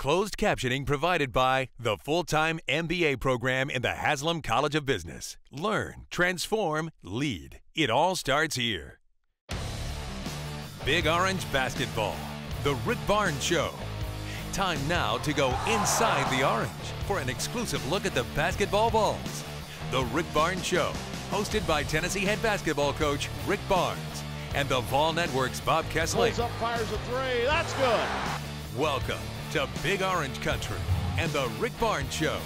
Closed captioning provided by the full-time MBA program in the Haslam College of Business. Learn, transform, lead. It all starts here. Big Orange Basketball, the Rick Barnes Show. Time now to go inside the orange for an exclusive look at the basketball balls. The Rick Barnes Show, hosted by Tennessee head basketball coach Rick Barnes and the Vol Network's Bob Kessler. Pulls up, fires a three. That's good. Welcome to Big Orange Country and the Rick Barnes Show.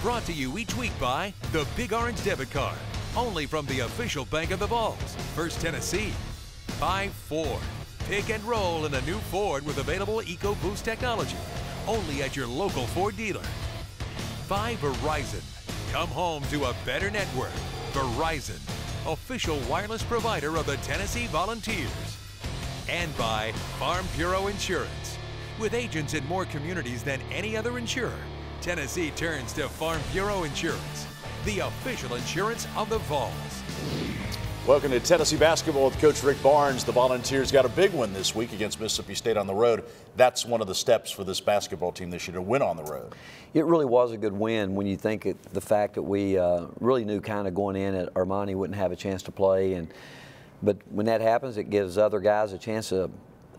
Brought to you each week by the Big Orange Debit Card, only from the official bank of the Vols, First Tennessee. By Ford. Pick and roll in a new Ford with available EcoBoost technology, only at your local Ford dealer. By Verizon. Come home to a better network. Verizon, official wireless provider of the Tennessee Volunteers. And by Farm Bureau Insurance. With agents in more communities than any other insurer, Tennessee turns to Farm Bureau Insurance, the official insurance of the Vols. Welcome to Tennessee basketball with Coach Rick Barnes. The Volunteers got a big win this week against Mississippi State on the road. That's one of the steps for this basketball team this year, to win on the road. It really was a good win when you think the fact that we really knew kind of going in that Armani wouldn't have a chance to play. But when that happens, it gives other guys a chance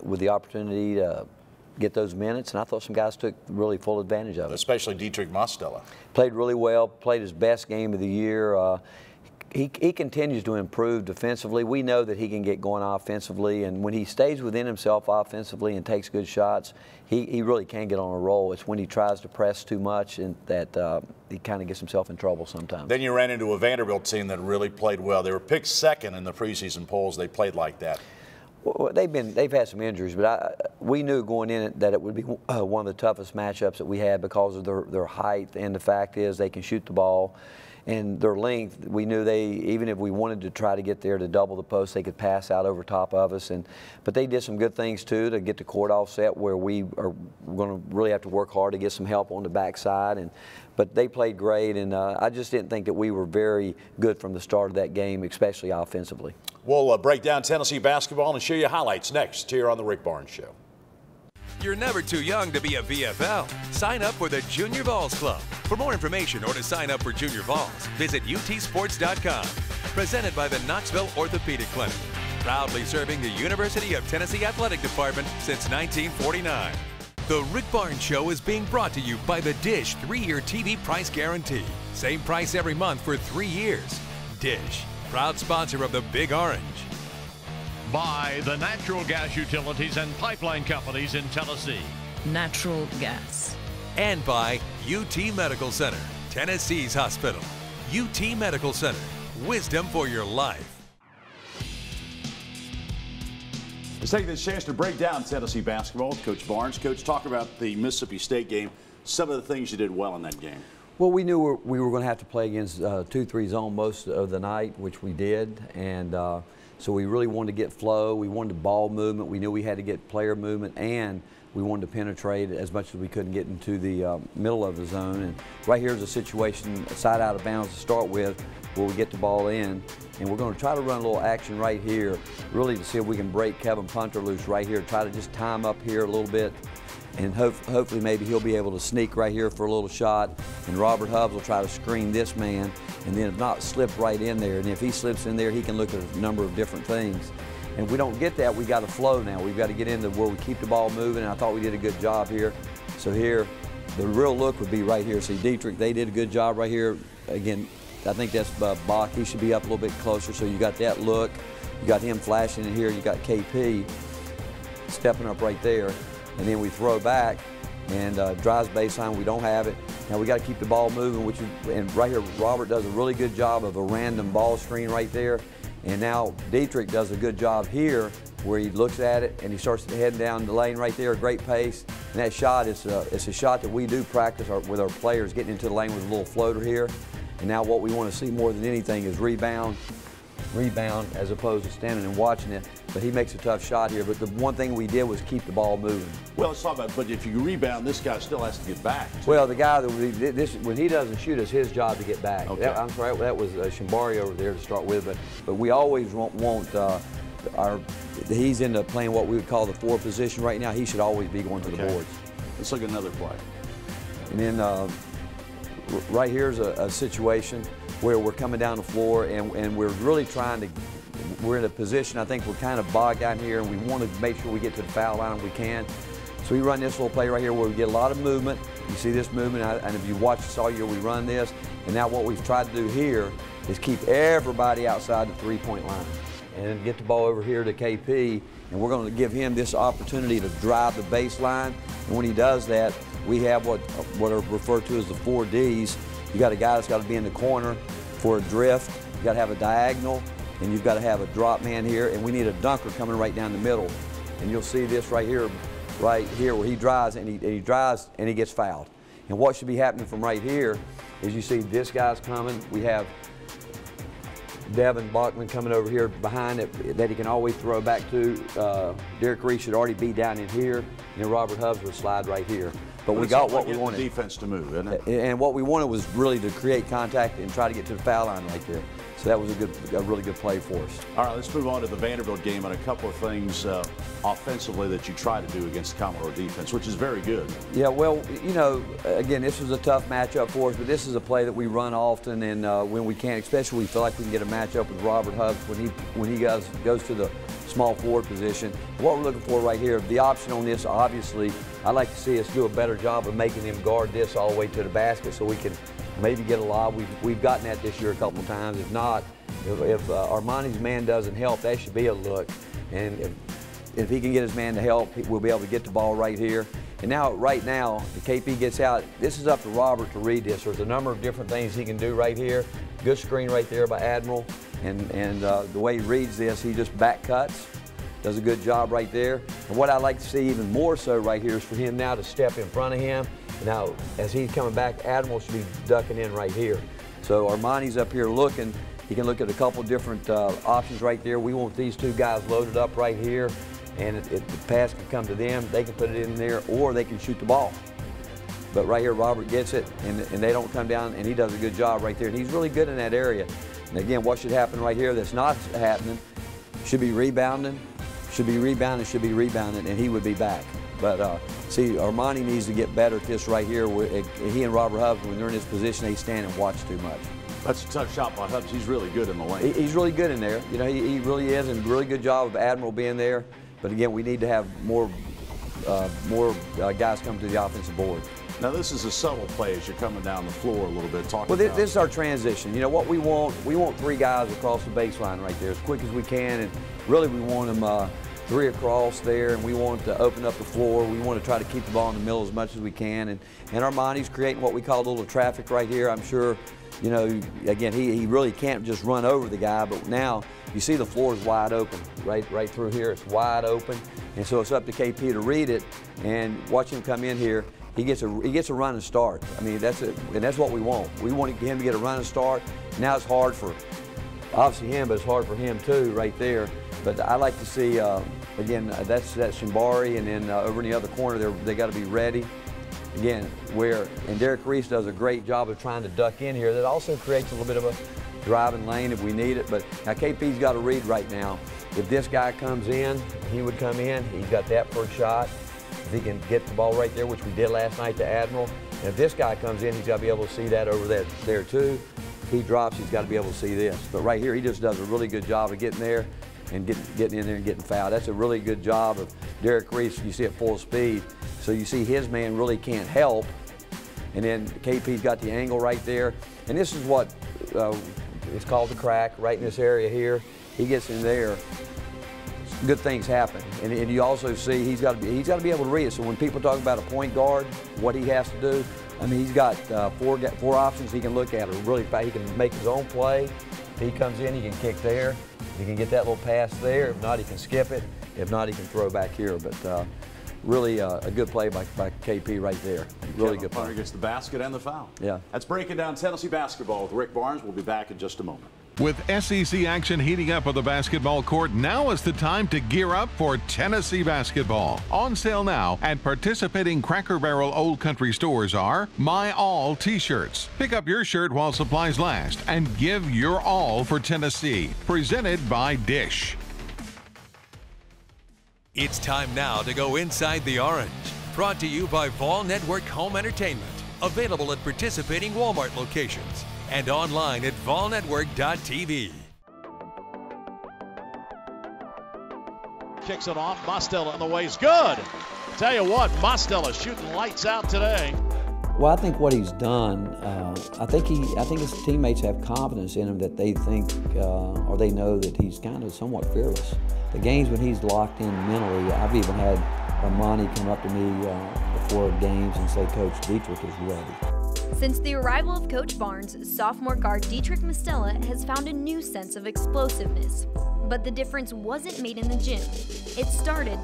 with the opportunity to get those minutes, and I thought some guys took really full advantage of it. Especially Dietrich Mostella. Played really well, played his best game of the year. He continues to improve defensively. We know that he can get going offensively, and when he stays within himself offensively and takes good shots, he really can get on a roll. It's when he tries to press too much and that he kind of gets himself in trouble sometimes. Then you ran into a Vanderbilt team that really played well. They were picked second in the preseason polls. They played like that. Well, they've had some injuries, but we knew going in that it would be one of the toughest matchups that we had because of their height, and the fact is they can shoot the ball. And their length, we knew even if we wanted to try to get there to double the post, they could pass out over top of us. But they did some good things too to get the court offset, where we are going to really have to work hard to get some help on the backside. But they played great, and I just didn't think that we were very good from the start of that game, especially offensively. We'll break down Tennessee basketball and show you highlights next here on the Rick Barnes Show. You're never too young to be a VFL. Sign up for the Junior Vols Club. For more information or to sign up for Junior Vols, visit utsports.com. Presented by the Knoxville Orthopedic Clinic. Proudly serving the University of Tennessee Athletic Department since 1949. The Rick Barnes Show is being brought to you by the Dish 3-year TV price guarantee. Same price every month for 3 years. Dish, proud sponsor of the Big Orange. By the natural gas utilities and pipeline companies in Tennessee. Natural gas. And by UT Medical Center, Tennessee's hospital. UT Medical Center, wisdom for your life. Let's take this chance to break down Tennessee basketball with Coach Barnes. Coach, talk about the Mississippi State game, some of the things you did well in that game. Well, we knew we were going to have to play against 2-3 zone most of the night, which we did, and so we really wanted to get flow. We wanted ball movement. We knew we had to get player movement, and we wanted to penetrate as much as we could and get into the middle of the zone. And right here is a situation, side out of bounds to start with, where we get the ball in, and we're going to try to run a little action right here, really to see if we can break Kevin Punter loose right here. Try to just time up here a little bit, and hopefully maybe he'll be able to sneak right here for a little shot, and Robert Hubbs will try to screen this man, and then if not, slip right in there. And if he slips in there, he can look at a number of different things. And if we don't get that, we got to flow now. We've got to get into where we keep the ball moving, and I thought we did a good job here. So here, the real look would be right here. See, Dietrich, they did a good job right here. Again, I think that's Bach. He should be up a little bit closer, so you got that look. You got him flashing in here. You got KP stepping up right there. And then we throw back and drives baseline. We don't have it. Now we got to keep the ball moving, and right here, Robert does a really good job of a random ball screen right there. And now Dietrich does a good job here where he looks at it and he starts heading down the lane right there, great pace. And that shot is it's a shot that we do practice with our players, getting into the lane with a little floater here. And now what we want to see more than anything is rebound as opposed to standing and watching it. But he makes a tough shot here. But the one thing we did was keep the ball moving. Well, let's talk about, but if you rebound, this guy still has to get back. Well, the guy that when he doesn't shoot, it's his job to get back. Okay. I'm sorry, that was Shambari over there to start with. But we always want he's into playing what we would call the 4 position right now. He should always be going to the boards. Let's look at another play. And then right here's a situation where we're coming down the floor and we're really trying to, we're in a position, I think we're kind of bogged down here, and we want to make sure we get to the foul line if we can. So we run this little play right here where we get a lot of movement. You see this movement, and if you watch this all year, we run this. And now what we've tried to do here is keep everybody outside the three-point line and get the ball over here to KP, and we're going to give him this opportunity to drive the baseline. And when he does that, we have what are referred to as the 4 Ds. You got a guy that's got to be in the corner for a drift. You got to have a diagonal, and you've got to have a drop man here, and we need a dunker coming right down the middle. And you'll see this right here where he drives, and he drives and he gets fouled. And what should be happening from right here is you see this guy's coming. We have Devin Bachman coming over here behind it that he can always throw back to. Derek Reese should already be down in here, and then Robert Hubbs would slide right here. But we got what we wanted. Defense to move, isn't it? And what we wanted was really to create contact and try to get to the foul line right there. So that was a really good play for us. All right, let's move on to the Vanderbilt game and a couple of things offensively that you try to do against the Commodore defense, which is very good. Yeah, well, you know, again, this was a tough matchup for us, but this is a play that we run often, and when we can, especially we feel like we can get a matchup with Robert Hubbs when he goes to the small forward position. What we're looking for right here, the option on this, obviously, I'd like to see us do a better job of making him guard this all the way to the basket so we can maybe get a lob. We've gotten that this year a couple of times. If not, if Armani's man doesn't help, that should be a look. And if he can get his man to help, we'll be able to get the ball right here. And now, right now, the KP gets out. This is up to Robert to read this. There's a number of different things he can do right here. Good screen right there by Admiral. And the way he reads this, he just back cuts. Does a good job right there. And what I'd like to see even more so right here is for him now to step in front of him. Now, as he's coming back, Admiral should be ducking in right here. So Armani's up here looking. He can look at a couple different options right there. We want these two guys loaded up right here, and if the pass can come to them, they can put it in there, or they can shoot the ball. But right here, Robert gets it, and they don't come down, and he does a good job right there. And he's really good in that area. And again, what should happen right here that's not happening, should be rebounding, and he would be back. But see, Armani needs to get better at this right here. He and Robert Hubbs, when they're in this position, they stand and watch too much. That's a tough shot by Hubbs. He's really good in the lane. He's really good in there. You know, he really is, and really good job of Admiral being there. But again, we need to have more guys come to the offensive board. Now, this is a subtle play as you're coming down the floor a little bit. This is our transition. You know, what we want 3 guys across the baseline right there as quick as we can, and really we want them 3 across there, and we want to open up the floor. We want to try to keep the ball in the middle as much as we can, and Armani's creating what we call a little traffic right here. I'm sure, you know, again, he really can't just run over the guy, but now you see the floor is wide open, right through here. It's wide open, and so it's up to KP to read it and watch him come in here. He gets a run and start. I mean, that's what we want. We want him to get a run and start. Now it's hard for, obviously him, but it's hard for him too, right there. But I like to see, again, that's Shimbari, and then over in the other corner, they got to be ready. Again, and Derek Reese does a great job of trying to duck in here. That also creates a little bit of a driving lane if we need it. But now KP's got to read right now. If this guy comes in, he would come in. He's got that for a shot. If he can get the ball right there, which we did last night to Admiral. And if this guy comes in, he's got to be able to see that over there too. If he drops, he's got to be able to see this. But right here, he just does a really good job of getting there and getting in there and getting fouled. That's a really good job of Derek Reese. You see at full speed. So you see his man really can't help. And then KP's got the angle right there. And this is what it's called the crack, right in this area here. He gets in there. Good things happen, and you also see he's got to be able to read it. So when people talk about a point guard, what he has to do, I mean, he's got four options he can look at. Really, he can make his own play. If he comes in, he can kick there. He can get that little pass there. If not, he can skip it. If not, he can throw back here. But really a good play by KP right there. Really good play. Gets the basket and the foul. Yeah. That's breaking down Tennessee basketball with Rick Barnes. We'll be back in just a moment. With SEC action heating up on the basketball court, now is the time to gear up for Tennessee basketball. On sale now at participating Cracker Barrel Old Country stores are My All t-shirts. Pick up your shirt while supplies last and give your all for Tennessee. Presented by Dish. It's time now to go inside the orange. Brought to you by Vol Network Home Entertainment. Available at participating Walmart locations and online at volnetwork.tv. Kicks it off. Mostella on the way is good. Tell you what, Mostella shooting lights out today. Well, I think what he's done, I think his teammates have confidence in him that they think or they know that he's kind of somewhat fearless. The games when he's locked in mentally, I've even had Armani come up to me before games and say, Coach, Dietrich is ready. Since the arrival of Coach Barnes, sophomore guard Dietrich Mostella has found a new sense of explosiveness. But the difference wasn't made in the gym. It started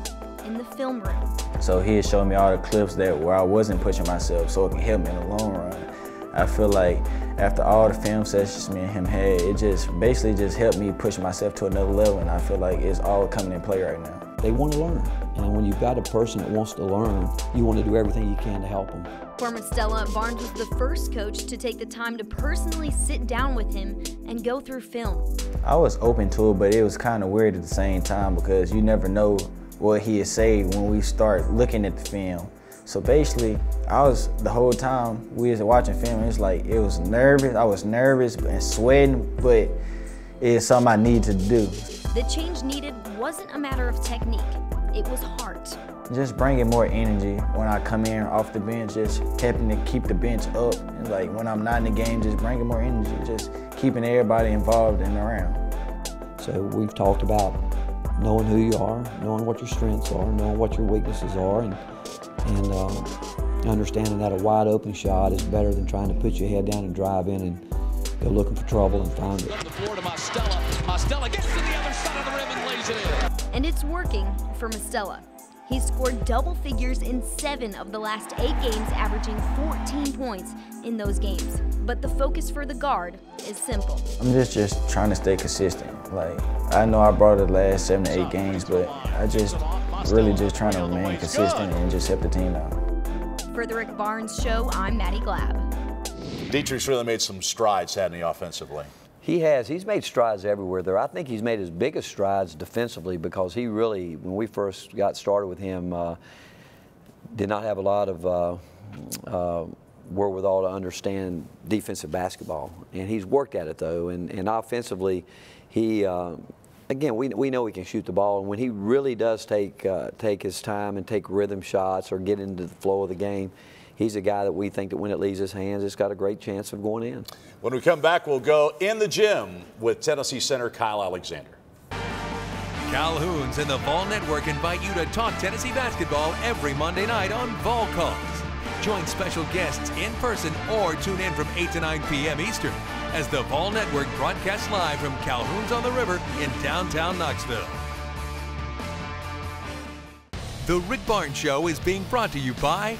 in the film room. So he had shown me all the clips where I wasn't pushing myself, so it can help me in the long run. I feel like after all the film sessions me and him had, it just basically just helped me push myself to another level, and I feel like it's all coming in play right now. They want to learn, and when you've got a person that wants to learn, you want to do everything you can to help them. For Mostella, Barnes was the first coach to take the time to personally sit down with him and go through film. I was open to it, but it was kind of weird at the same time because you never know what he had said when we start looking at the film. So basically, the whole time we was watching film, it's like it was nervous. I was nervous and sweating, but it's something I need to do. The change needed wasn't a matter of technique, it was heart. Just bringing more energy when I come in off the bench, just helping to keep the bench up. And like when I'm not in the game, just bringing more energy, just keeping everybody involved and around. So we've talked about knowing who you are, knowing what your strengths are, knowing what your weaknesses are, and understanding that a wide open shot is better than trying to put your head down and drive in and go looking for trouble and find it. The floor to Mostella. Mostella gets to the other side of the rim and lays it in. And it's working for Mostella. He's scored double figures in 7 of the last 8 games, averaging 14 points in those games. But the focus for the guard is simple. I'm just trying to stay consistent. Like, I know I brought it the last 7 to 8 games, but I just really just trying to remain consistent and just help the team out. For the Rick Barnes Show, I'm Maddie Glab. Dietrich's really made some strides, hasn't he, offensively? He has. He's made strides everywhere there. I think he's made his biggest strides defensively because he really, when we first got started with him, did not have a lot of wherewithal to understand defensive basketball. And he's worked at it, though. And offensively, he, again, we know he can shoot the ball. And when he really does take his time and take rhythm shots or get into the flow of the game, he's a guy that we think that when it leaves his hands, it's got a great chance of going in. When we come back, we'll go in the gym with Tennessee center Kyle Alexander. Calhoun's and the Vol Network invite you to talk Tennessee basketball every Monday night on Vol Calls. Join special guests in person or tune in from 8 to 9 p.m. Eastern as the Vol Network broadcasts live from Calhoun's on the River in downtown Knoxville. The Rick Barnes Show is being brought to you by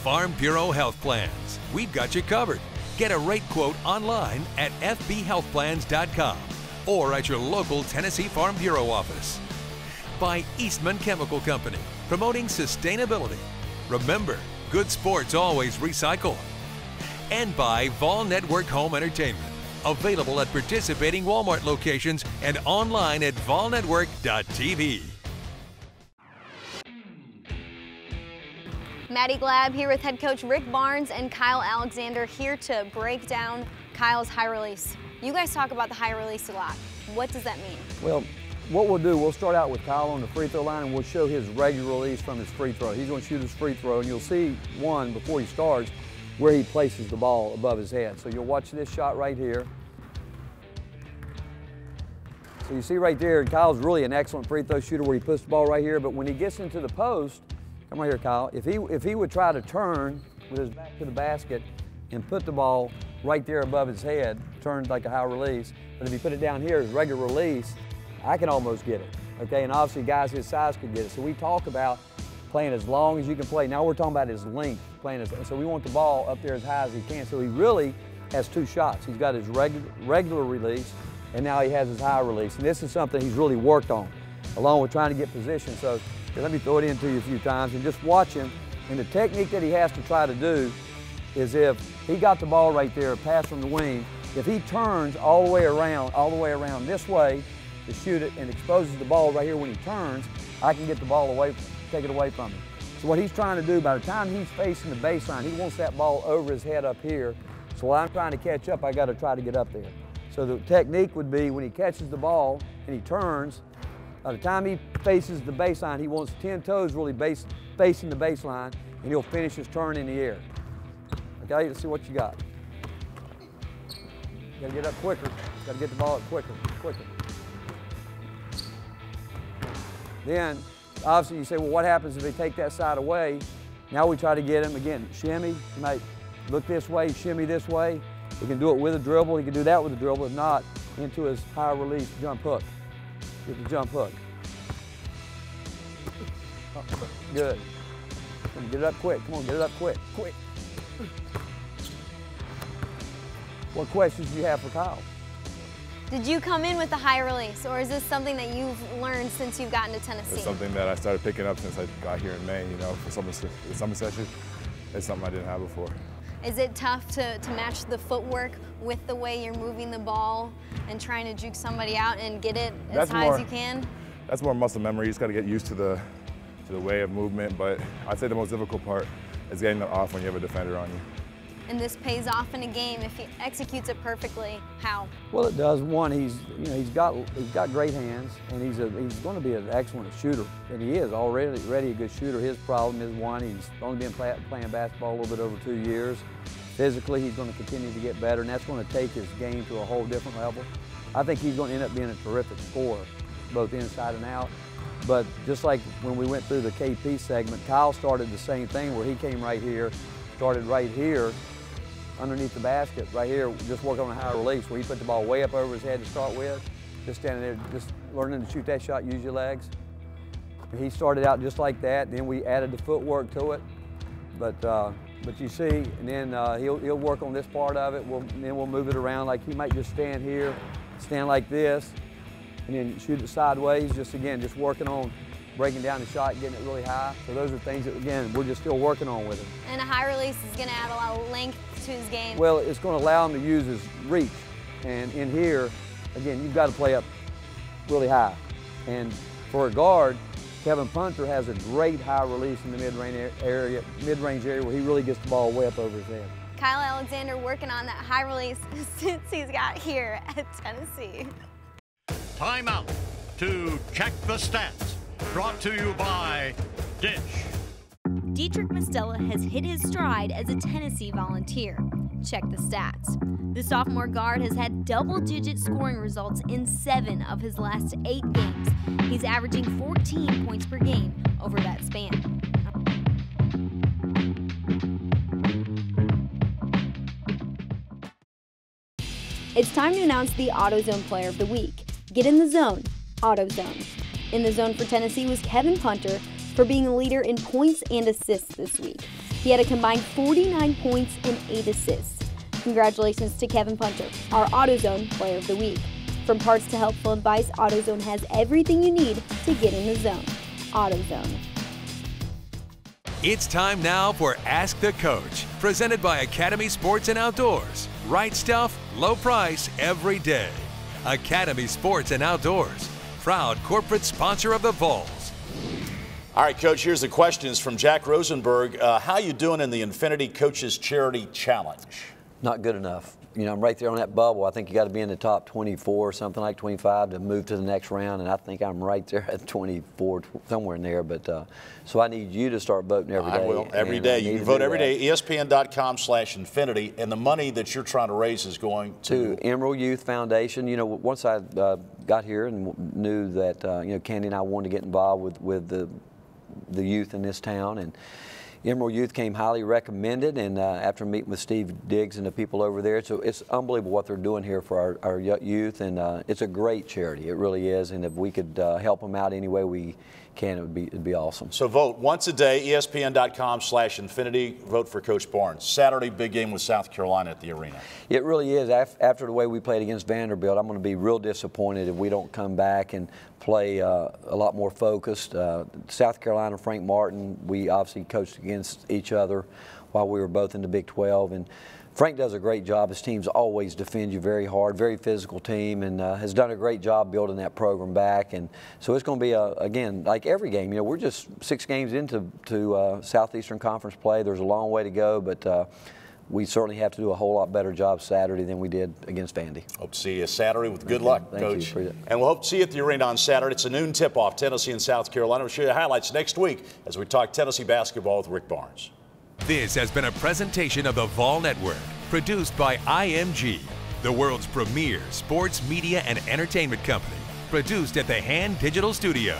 Farm Bureau Health Plans. We've got you covered. Get a rate quote online at fbhealthplans.com or at your local Tennessee Farm Bureau office. By Eastman Chemical Company, promoting sustainability. Remember, good sports always recycle. And by Vol Network Home Entertainment, available at participating Walmart locations and online at volnetwork.tv. Maddie Glab here with head coach Rick Barnes and Kyle Alexander here to break down Kyle's high release. You guys talk about the high release a lot. What does that mean? Well, what we'll do, we'll start out with Kyle on the free throw line and we'll show his regular release from his free throw. He's going to shoot his free throw and you'll see one before he starts where he places the ball above his head. So you'll watch this shot right here. So you see right there, Kyle's really an excellent free throw shooter where he puts the ball right here, but when he gets into the post, come right here, Kyle, if he would try to turn with his back to the basket and put the ball right there above his head, turned like a high release, but if he put it down here as regular release, I can almost get it, okay? And obviously guys his size could get it. So we talk about playing as long as you can play. Now we're talking about his length, so we want the ball up there as high as he can. So he really has 2 shots. He's got his regular release, and now he has his high release. And this is something he's really worked on, along with trying to get position. So let me throw it into you a few times and just watch him. And the technique that he has to try to do is if he got the ball right there, pass from the wing, if he turns all the way around this way to shoot it and exposes the ball right here when he turns, I can get the ball away, take it away from him. So what he's trying to do, by the time he's facing the baseline, he wants that ball over his head up here. So while I'm trying to catch up, I got to try to get up there. So the technique would be when he catches the ball and he turns, by the time he faces the baseline, he wants 10 toes really facing the baseline, and he'll finish his turn in the air. Okay, let's see what you got. You gotta get up quicker. Gotta get the ball up quicker. Then, obviously you say, well, what happens if they take that side away? Now we try to get him, again, shimmy. He might look this way, shimmy this way. He can do it with a dribble. He can do that with a dribble. If not, into his high release jump hook. Get the jump hook. Good. Come on, get it up quick. Come on, get it up quick. Quick. What questions do you have for Kyle? Did you come in with the high release, or is this something that you've learned since you've gotten to Tennessee? It's something that I started picking up since I got here in May, you know, for the summer session. It's something I didn't have before. Is it tough to match the footwork with the way you're moving the ball and trying to juke somebody out and get it as high as you can? That's more muscle memory. You just got to get used to the way of movement, but I'd say the most difficult part is getting it off when you have a defender on you. And this pays off in a game if he executes it perfectly. How? Well, it does. One, he's got great hands, and he's going to be an excellent shooter, and he is already a good shooter. His problem is, one, he's only been playing basketball a little bit over 2 years. Physically, he's going to continue to get better, and that's going to take his game to a whole different level. I think he's going to end up being a terrific scorer, both inside and out. But just like when we went through the KP segment, Kyle started the same thing where he came right here, started right here, underneath the basket, right here, just working on a high release where he put the ball way up over his head to start with, just standing there, just learning to shoot that shot, use your legs. He started out just like that, then we added the footwork to it. But you see, and then he'll work on this part of it, then we'll move it around, like he might just stand here, stand like this, and then shoot it sideways, just working on breaking down the shot, getting it really high. So those are things that, again, we're just still working on with him. And a high release is going to add a lot of length to his game. Well, it's going to allow him to use his reach. And in here, again, you've got to play up really high. And for a guard, Kevin Punter has a great high release in the mid-range area where he really gets the ball way up over his head. Kyle Alexander working on that high release since he's got here at Tennessee. Timeout to check the stats. Brought to you by Dish. Dietrich Mastella has hit his stride as a Tennessee Volunteer. Check the stats. The sophomore guard has had double-digit scoring results in 7 of his last 8 games. He's averaging 14 points per game over that span. It's time to announce the AutoZone Player of the Week. Get in the zone. AutoZone. In the zone for Tennessee was Kevin Punter for being a leader in points and assists this week. He had a combined 49 points and 8 assists. Congratulations to Kevin Punter, our AutoZone Player of the Week. From parts to helpful advice, AutoZone has everything you need to get in the zone. AutoZone. It's time now for Ask the Coach, presented by Academy Sports and Outdoors. Right stuff, low price, every day. Academy Sports and Outdoors, proud corporate sponsor of the Vols. All right, Coach, here's the questions from Jack Rosenberg. How you doing in the Infinity Coaches Charity Challenge? Not good enough. You know, I'm right there on that bubble. I think you got to be in the top 24, something like 25 to move to the next round, and I think I'm right there at 24, somewhere in there. But so I need you to start voting every day. I will, every day. You can vote every day, ESPN.com/Infinity, and the money that you're trying to raise is going to Emerald Youth Foundation. You know, once I got here and knew that, you know, Candy and I wanted to get involved with the youth in this town, and Emerald Youth came highly recommended, and after meeting with Steve Diggs and the people over there, so it's unbelievable what they're doing here for our youth, and it's a great charity. It really is, and if we could help them out any way we can, it'd be awesome. So vote once a day, ESPN.com/Infinity. Vote for Coach Barnes. Saturday, big game with South Carolina at the arena. It really is. After the way we played against Vanderbilt, I'm going to be real disappointed if we don't come back and play a lot more focused. South Carolina, Frank Martin, we obviously coached against each other while we were both in the Big 12, and Frank does a great job. His teams always defend you very hard, very physical team, and has done a great job building that program back. And so it's going to be, again, like every game. You know, we're just 6 games into Southeastern Conference play. There's a long way to go, but we certainly have to do a whole lot better job Saturday than we did against Vandy. Hope to see you Saturday with good luck, Coach. You. And we'll hope to see you at the arena on Saturday. It's a noon tip-off, Tennessee and South Carolina. We'll show you the highlights next week as we talk Tennessee basketball with Rick Barnes. This has been a presentation of the Vol Network, produced by IMG, the world's premier sports media and entertainment company, produced at the Hand Digital Studio.